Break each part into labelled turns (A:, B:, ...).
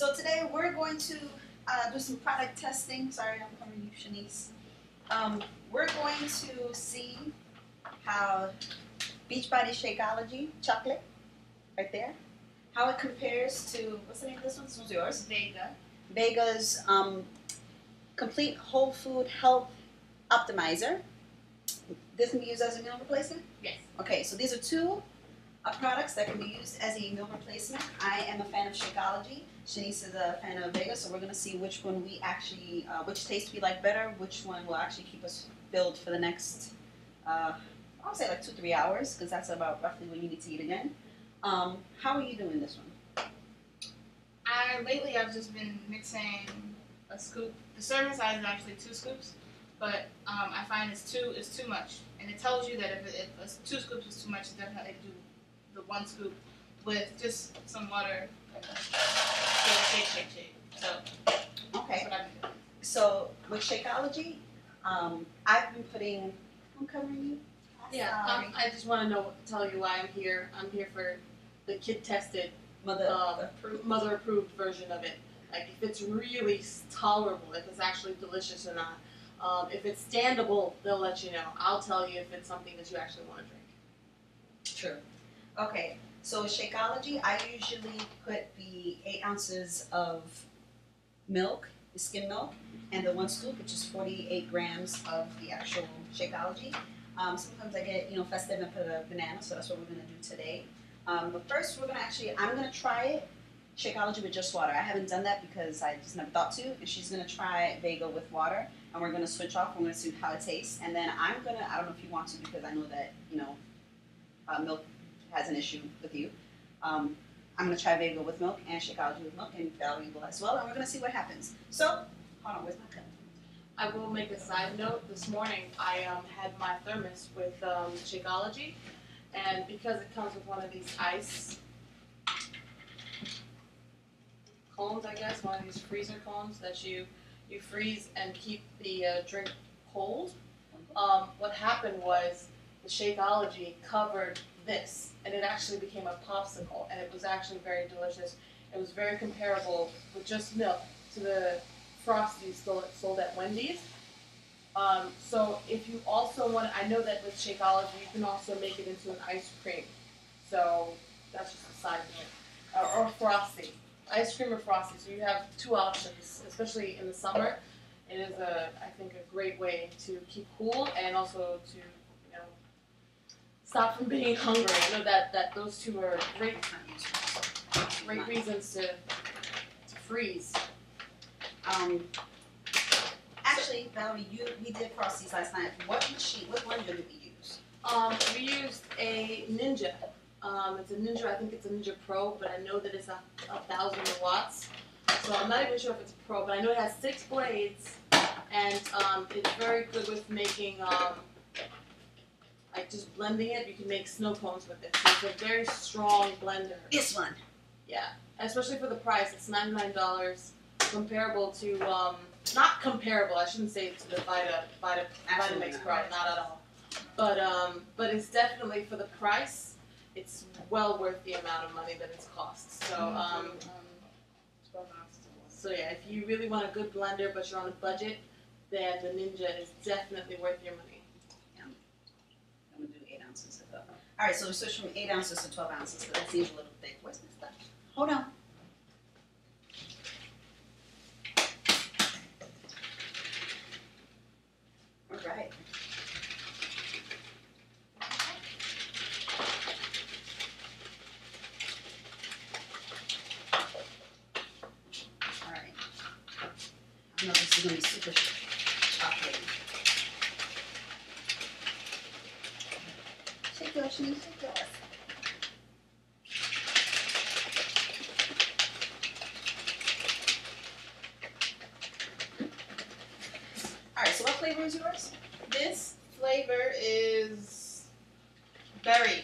A: So today we're going to do some product testing. Sorry, I'm covering you, Shanice. We're going to see how Beachbody Shakeology chocolate, right there, how it compares to, what's the name of this one? This one's yours.
B: Vega.
A: Vega's complete whole food health optimizer. This can be used as a meal replacement?
B: Yes.
A: Okay, so these are two products that can be used as a meal replacement. I am a fan of Shakeology. Shanice is a fan of Vega, so we're going to see which one we actually, which taste we like better, which one will actually keep us filled for the next, I would say like 2-3 hours, because that's about roughly when you need to eat again. How are you doing this one?
B: Lately I've just been mixing a scoop. The serving size is actually 2 scoops, but I find it's too much. And it tells you that if 2 scoops is too much, definitely do the 1 scoop with just some water and shake. So
A: Okay.
B: that's what I've been doing.
A: So with Shakeology, I've been putting, I'm covering you.
C: Yeah,
A: Sorry.
C: I just want to tell you why I'm here. I'm here for the kid-tested, mother-approved version of it. Like, if it's really tolerable, if it's actually delicious or not. If it's standable, they'll let you know. I'll tell you if it's something that you actually want to drink.
A: True. Okay, so Shakeology, I usually put the 8 ounces of milk, the skim milk, and the 1 scoop, which is 48 grams of the actual Shakeology. Sometimes I get, festive and put a banana, so that's what we're going to do today. But first, I'm going to try it, Shakeology with just water. I haven't done that because I just never thought to, and she's going to try Vega with water, and we're going to switch off. We're going to see how it tastes, and then I don't know if you want to, because I know that, milk has an issue with you. I'm going to try Vega with milk and Shakeology with milk, and Valerie will as well, and we're going to see what happens. So, hold on, where's my cup?
C: I will make a side note. This morning, I had my thermos with Shakeology, and because it comes with one of these ice cones, I guess, one of these freezer cones that you freeze and keep the drink cold. What happened was the Shakeology covered this, and it actually became a popsicle, and it was actually very delicious. It was very comparable with just milk to the Frosties sold at Wendy's. So if you also want, I know that with Shakeology you can also make it into an ice cream. So that's just a side note. Or Frosty. Ice cream or Frosty. So you have 2 options, especially in the summer. It is I think a great way to keep cool and also to stop from being hungry. I know that those 2 are great reasons to freeze.
A: Actually, Valerie, we did Frosties last night. What blender did we use?
C: We used a Ninja. It's a Ninja. I think it's a Ninja Pro, but I know that it's 1,000 watts. So I'm not even sure if it's a Pro, but I know it has 6 blades, and it's very good with making like just blending it. You can make snow cones with it. So it's a very strong blender.
A: This one.
C: Yeah, especially for the price. It's $99. Comparable to, not comparable, I shouldn't say to the Vitamix Pro, not at all. But it's definitely, for the price, it's well worth the amount of money that it's cost. So,
B: 12 ounces.
C: so yeah, if you really want a good blender but you're on a budget, then the Ninja is definitely worth your money.
A: Yeah. I'm going to do 8 ounces of that. All right, so we switched from 8 ounces to 12 ounces, but that seems a little thick. Where's my stuff? Hold on. Right. All right. I know this is going to be super chocolatey. Shake yours, Shanice, shake yours. All right, so what flavor is yours?
B: This flavor is berry.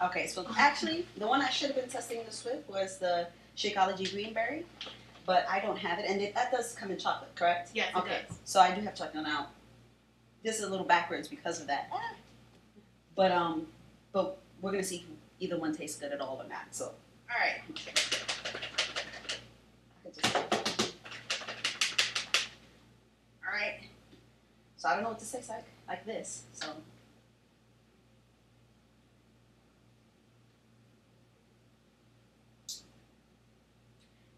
A: Okay, so actually, the one I should have been testing this with was the Shakeology Green Berry, but I don't have it, and that does come in chocolate, correct?
B: Yes, it does.
A: So I do have chocolate now. This is a little backwards because of that, but we're gonna see if either one tastes good at all or not. So, all right, I can just. All right. So I don't know what to say like this. So.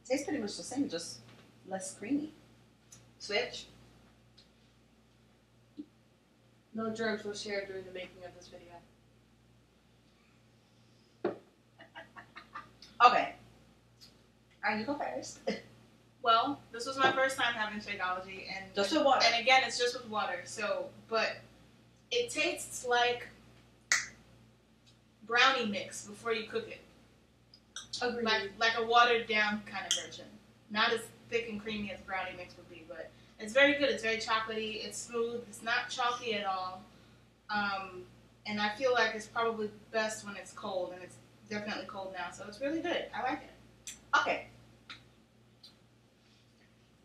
A: Tastes pretty much the same, just less creamy. Switch.
C: No germs were shared during the making of this video.
A: Okay. All right, you go first.
B: Well, this was my first time having Shakeology, and
A: Just with water.
B: And again, it's just with water. So, but it tastes like brownie mix before you cook it.
C: Agreed.
B: Like a watered down kind of version. Not as thick and creamy as brownie mix would be, but it's very good. It's very chocolatey. It's smooth. It's not chalky at all. And I feel like it's probably best when it's cold, and it's definitely cold now. So it's really good. I like it.
A: Okay.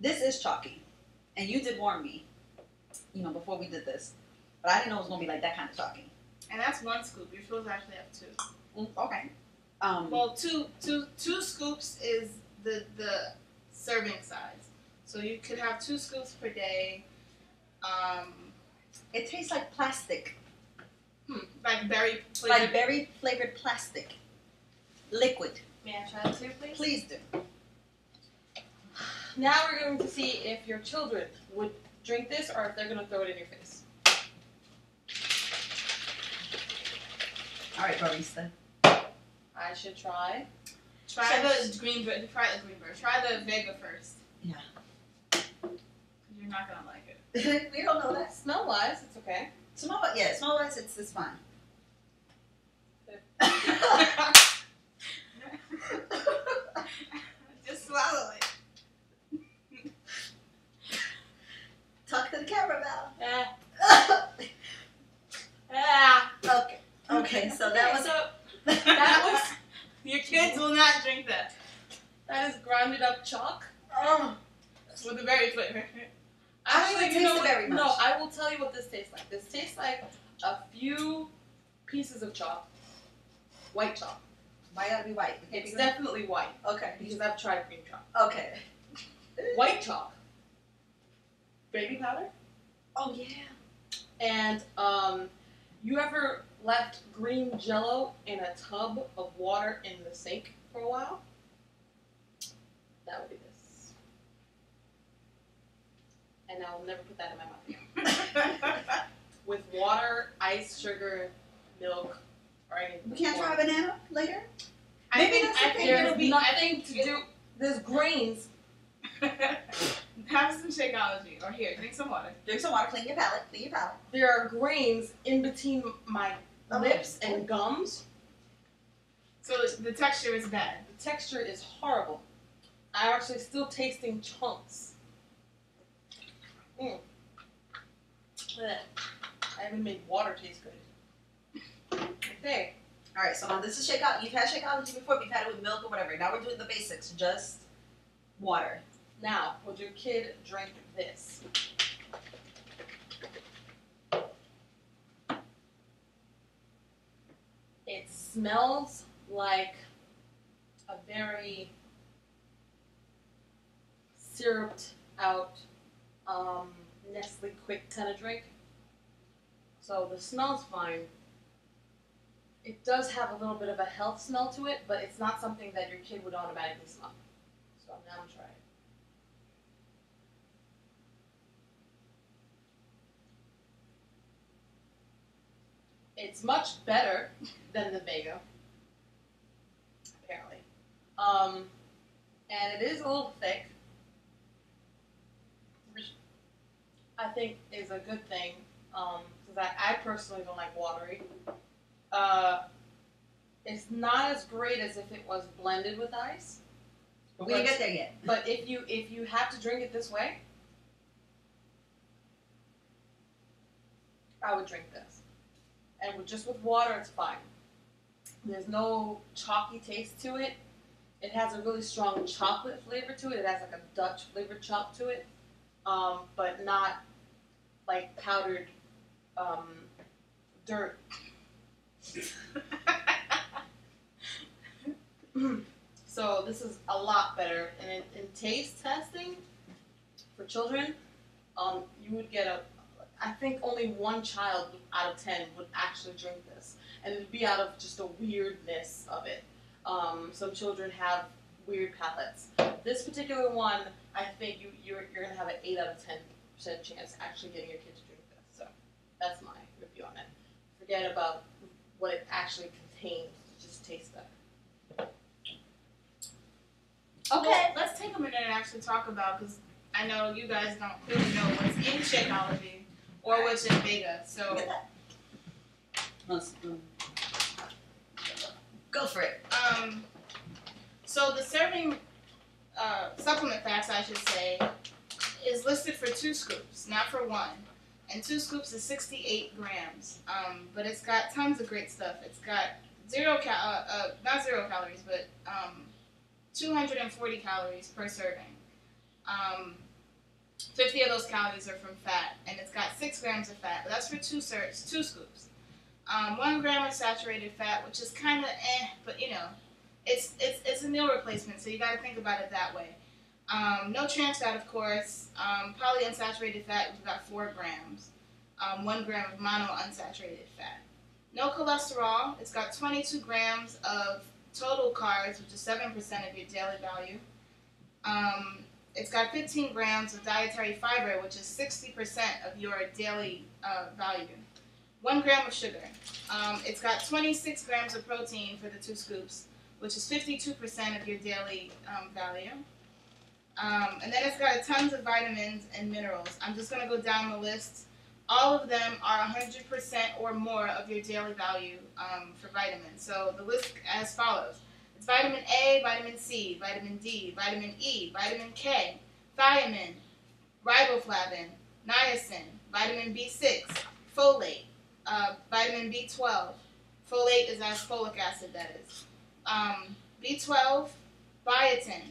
A: This is chalky. And you did warn me, before we did this. But I didn't know it was going to be like that kind of chalky.
B: And that's one scoop. You're supposed to actually have two.
A: Okay.
B: Well, two scoops is the serving size. So you could have 2 scoops per day.
A: It tastes like plastic.
B: Like berry flavored.
A: Like berry flavored plastic. Liquid.
C: May I try it too, please?
A: Please do.
C: Now we're going to see if your children would drink this or if they're going to throw it in your face.
A: All right, barista.
C: I should try.
B: Try the greenberry. Try the Vega first.
A: Yeah.
B: You're not gonna like it.
A: We don't know that.
C: Smell-wise, it's okay.
A: Smell-wise, it's fine.
B: Just swallow it.
A: Talk to the camera now. Okay. Okay, so that was
B: Your kids will not drink that.
C: That is grounded up chalk.
B: With the berry flavor.
A: I don't even taste it very much.
C: No, I will tell you what this tastes like. This tastes like a few pieces of chalk. White chalk.
A: Why gotta be white?
C: It's definitely white.
A: Okay.
C: Because I've tried green chalk.
A: Okay.
C: White chalk. Baby powder.
A: Oh yeah.
C: And you ever left green Jello in a tub of water in the sink for a while? That would be this. And I will never put that in my mouth again. With water, ice, sugar, milk, or anything.
A: We can't try a banana later?
B: I think it'll be
C: nothing to do. There's grains.
B: Have some Shakeology. Or here, drink some water.
A: Drink some water, clean your palate,
C: There are grains in between my lips and gums.
B: So the texture is bad.
C: The texture is horrible. I'm actually still tasting chunks. Ugh. I haven't made water taste good. Okay.
A: Alright, so now this is Shakeology. You've had Shakeology before, but you've had it with milk or whatever. Now we're doing the basics, just water.
C: Now, would your kid drink this? It smells like a very syruped out Nestle Quick kind of drink. So the smell's fine. It does have a little bit of a health smell to it, but it's not something that your kid would automatically smell. So now I'm trying. It's much better than the Vega, apparently. And it is a little thick, which I think is a good thing, because I personally don't like watery. It's not as great as if it was blended with ice.
A: But we didn't get there yet.
C: But if you have to drink it this way, I would drink this. And just with water, it's fine. There's no chalky taste to it. It has a really strong chocolate flavor to it. It has like a Dutch flavored chalk to it, but not like powdered dirt. So this is a lot better. And in taste testing for children, you would get I think only one child out of 10 would actually drink this. And it would be out of just the weirdness of it. Some children have weird palates. This particular one, I think you're going to have an 8 out of 10% chance actually getting your kid to drink this. So that's my review on it. Forget about what it actually contains. Just taste that.
B: Okay, well, let's take a minute and actually talk about, because I know you guys don't really know what's in Shakeology or what's in Vega. So
A: go for it.
B: So the serving supplement facts, I should say, is listed for 2 scoops, not for 1. And 2 scoops is 68 grams. But it's got tons of great stuff. It's got not 0 calories, but 240 calories per serving. 50 of those calories are from fat, and it's got 6 grams of fat. But that's for 2 scoops. 1 gram of saturated fat, which is kind of but you know, it's a meal replacement, so you got to think about it that way. No trans fat, of course. Polyunsaturated fat, we've got 4 grams. 1 gram of monounsaturated fat. No cholesterol. It's got 22 grams of total carbs, which is 7% of your daily value. It's got 15 grams of dietary fiber, which is 60% of your daily value. 1 gram of sugar. It's got 26 grams of protein for the 2 scoops, which is 52% of your daily value. And then it's got tons of vitamins and minerals. I'm just going to go down the list. All of them are 100% or more of your daily value for vitamins. So the list as follows. It's vitamin A, vitamin C, vitamin D, vitamin E, vitamin K, thiamine, riboflavin, niacin, vitamin B6, folate, vitamin B12. Folate is as folic acid, that is. B12, biotin,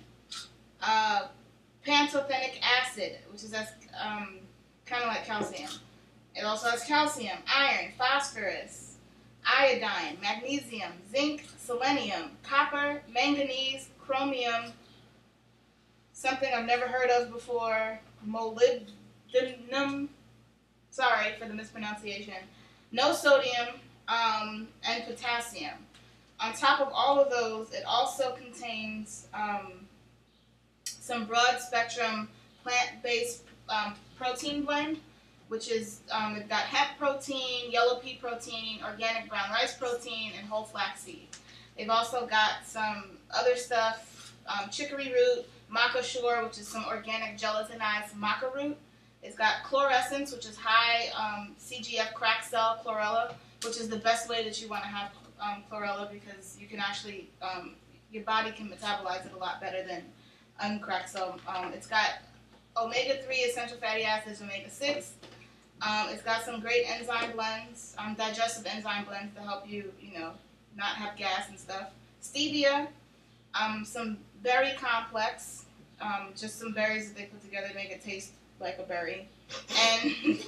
B: pantothenic acid, which is kind of like calcium. It also has calcium, iron, phosphorus, iodine, magnesium, zinc, selenium, copper, manganese, chromium, something I've never heard of before, molybdenum, sorry for the mispronunciation, no sodium, and potassium. On top of all of those, it also contains some broad-spectrum plant-based protein blend, which is it's got hemp protein, yellow pea protein, organic brown rice protein, and whole flaxseed. They've also got some other stuff, chicory root, maca shore, which is some organic gelatinized maca root. It's got chlorescence, which is high CGF cracked cell chlorella, which is the best way that you want to have chlorella, because you can actually, your body can metabolize it a lot better than uncracked cell. It's got omega-3 essential fatty acids, omega-6. It's got some great enzyme blends, digestive enzyme blends to help you, not have gas and stuff. Stevia, some berry complex, just some berries that they put together to make it taste like a berry, and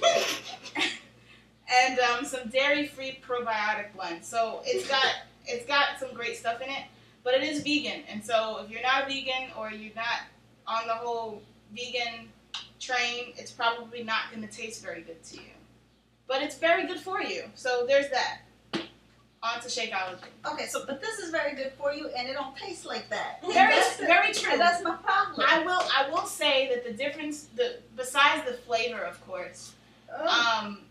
B: and some dairy-free probiotic blend. So it's got some great stuff in it, but it is vegan, and so if you're not vegan or you're not on the whole vegan train, it's probably not going to taste very good to you. But it's very good for you. So there's that. On to Shakeology.
A: Okay, but this is very good for you, and it don't taste like that.
B: Very true.
A: And that's my problem.
B: I will say that the difference, besides the flavor, of course,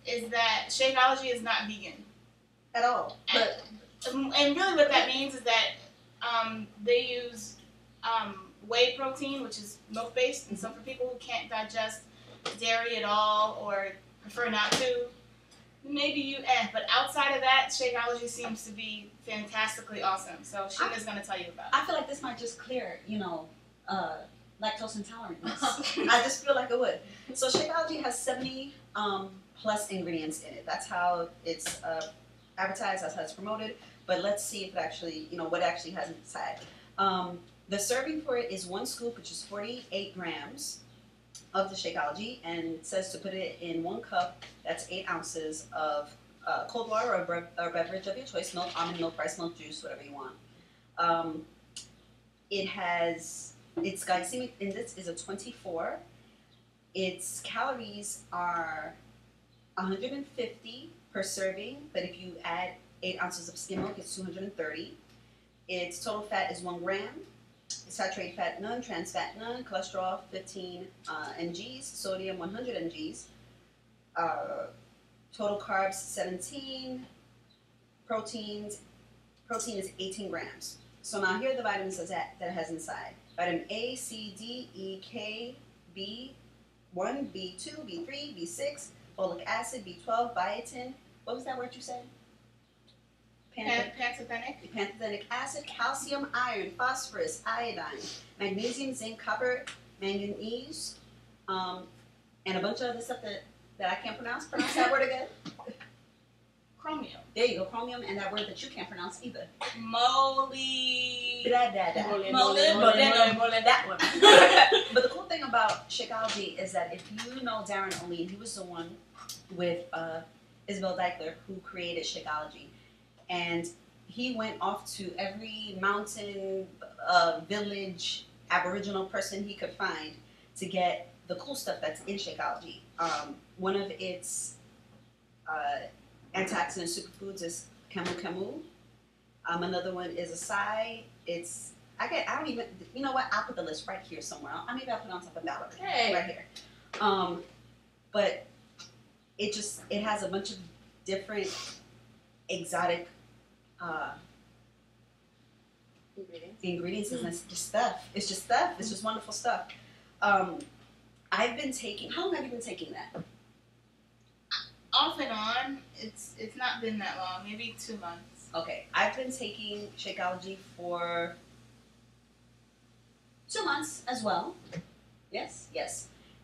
B: is that Shakeology is not vegan
A: at all.
B: And really, what that means is that they use whey protein, which is milk-based, and so for people who can't digest dairy at all or prefer not to, maybe but outside of that, Shakeology seems to be fantastically awesome. So Sheena's going to tell you about it.
A: I feel like this might just clear, lactose intolerance. I just feel like it would. So Shakeology has 70 plus ingredients in it. That's how it's advertised, that's how it's promoted. But let's see if it actually, what it actually has inside. The serving for it is 1 scoop, which is 48 grams of the Shakeology, and it says to put it in 1 cup, that's 8 ounces of cold water or beverage of your choice, milk, almond milk, rice milk juice, whatever you want. its glycemic index is a 24. Its calories are 150 per serving, but if you add 8 ounces of skim milk, it's 230. Its total fat is 1 gram. Saturated fat none, trans fat none, cholesterol 15 mgs, sodium 100 mgs. Total carbs 17. Protein is 18 grams. So now here are the vitamins that it has inside. Vitamin A, C, D, E, K, B1, B2, B3, B6, folic acid, B12, biotin. What was that word you said? Pantothenic acid, calcium, iron, phosphorus, iodine, magnesium, zinc, copper, manganese, and a bunch of other stuff that I can't pronounce. Pronounce that word again.
B: Chromium.
A: There you go, chromium, and that word that you can't pronounce either.
B: Moly.
A: That one. But the cool thing about Shakeology is that if you know Darren O'Lean, he was the one with Isabel Deichler who created Shakeology. And he went off to every mountain, village, Aboriginal person he could find to get the cool stuff that's in Shakeology. One of its antioxidant superfoods is camu. Another one is acai. I don't even, you know what? I'll put the list right here somewhere. Maybe I'll put it on top of that right here. But it has a bunch of different exotic ingredients, and it's just stuff. It's just stuff. It's just wonderful stuff. I've been taking. How long have you been taking that?
B: Off and on. It's not been that long. Maybe 2 months.
A: Okay, I've been taking Shakeology for 2 months as well. Yes.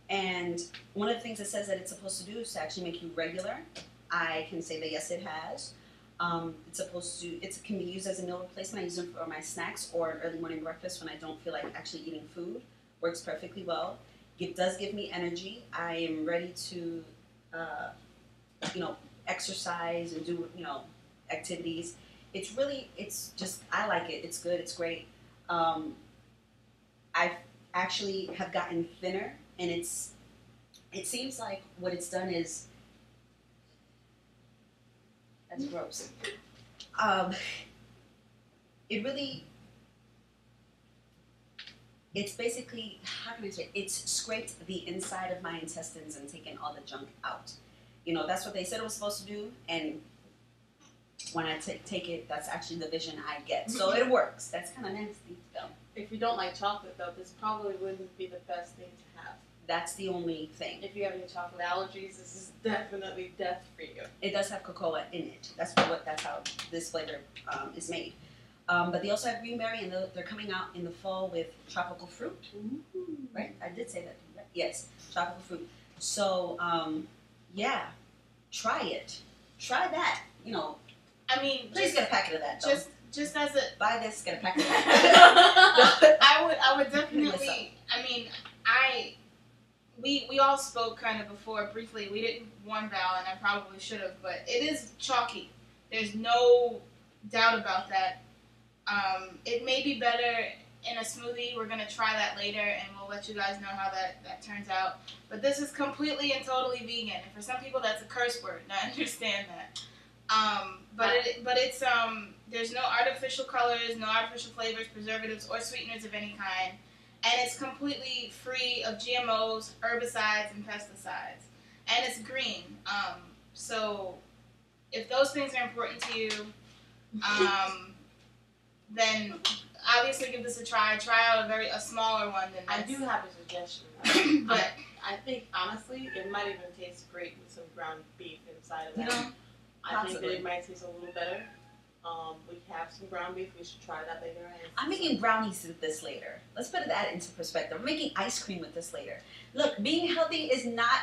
A: And one of the things it says that it's supposed to do is to actually make you regular. I can say that yes, it has. It can be used as a meal replacement. I use it for my snacks or an early morning breakfast when I don't feel like actually eating food. Works perfectly well. It does give me energy. I am ready to, exercise and do, activities. I like it. It's good. It's great. I actually have gotten thinner, and it seems like what it's done is, that's gross. It's basically, how can I say, it's scraped the inside of my intestines and taken all the junk out. That's what they said it was supposed to do, and when I take it, that's actually the vision I get. So it works. That's kind of nasty, though.
C: If you don't like chocolate, though, this probably wouldn't be the best thing to have.
A: That's the only thing.
C: If you have any chocolate allergies, this is definitely death for you.
A: It does have cocoa in it. That's how this flavor is made. But they also have greenberry, and they're coming out in the fall with tropical fruit.
C: Mm-hmm.
A: Right? I did say that. Right? Yes, tropical fruit. So, yeah, try it. Try that. Please get a packet of that. Though.
B: Just as a
A: buy this, get a packet of that.
B: I would definitely. We all spoke kind of before briefly. We didn't warn Val, and I probably should have, but it is chalky. There's no doubt about that. It may be better in a smoothie. We're going to try that later, and we'll let you guys know how that turns out. But this is completely and totally vegan, and for some people that's a curse word, and I understand that. It's there's no artificial colors, no artificial flavors, preservatives, or sweeteners of any kind. And it's completely free of GMOs, herbicides, and pesticides. And it's green. So if those things are important to you, then obviously give this a try. Try out a smaller one than this.
C: I do have a suggestion. But I think, honestly, it might even taste great with some ground beef inside of that. I think that it might taste a little better. We have some ground beef. We should try that later.
A: I'm making brownies with this later. Let's put that into perspective. I'm making ice cream with this later. Look, being healthy is not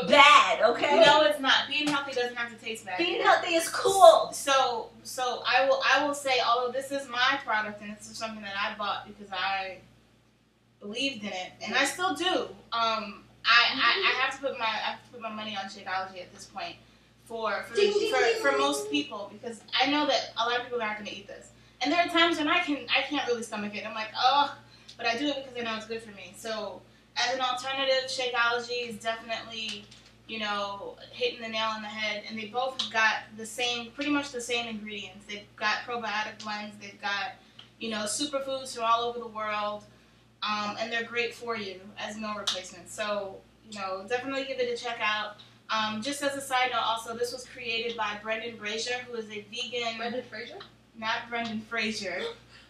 A: bad, okay?
B: No, it's not. Being healthy doesn't have to taste bad.
A: Being healthy is cool.
B: So I will say, although this is my product and this is something that I bought because I believed in it, and I still do. I have to put my money on Shakeology at this point. For most people, because I know that a lot of people aren't going to eat this. And there are times when I can't really stomach it. I'm like, oh, but I do it because I know it's good for me. So as an alternative, Shakeology is definitely, you know, hitting the nail on the head. And they both have got the same, pretty much the same ingredients. They've got probiotic blends. They've got, you know, superfoods from all over the world. And they're great for you as meal replacements. So, you know, definitely give it a check out. Just as a side note, also, this was created by Brendan Brazier, who is a vegan.
C: Brendan Fraser?
B: Not Brendan Fraser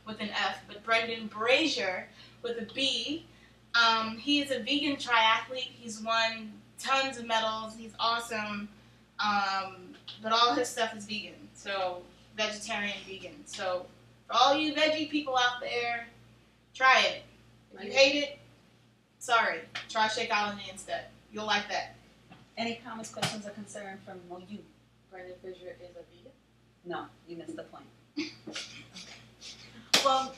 B: with an F, but Brendan Brazier with a B. He is a vegan triathlete. He's won tons of medals. He's awesome. But all his stuff is vegan. So, vegetarian, vegan. So, for all you veggie people out there, try it. If you hate it, sorry. Try Shakeology instead. You'll like that.
A: Any comments, questions, or concern from you?
C: Brendan Fraser is a vegan?
A: No, you missed the point. Well,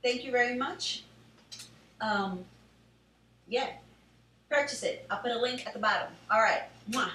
A: thank you very much. Yeah, purchase it. I'll put a link at the bottom. All right. Mwah.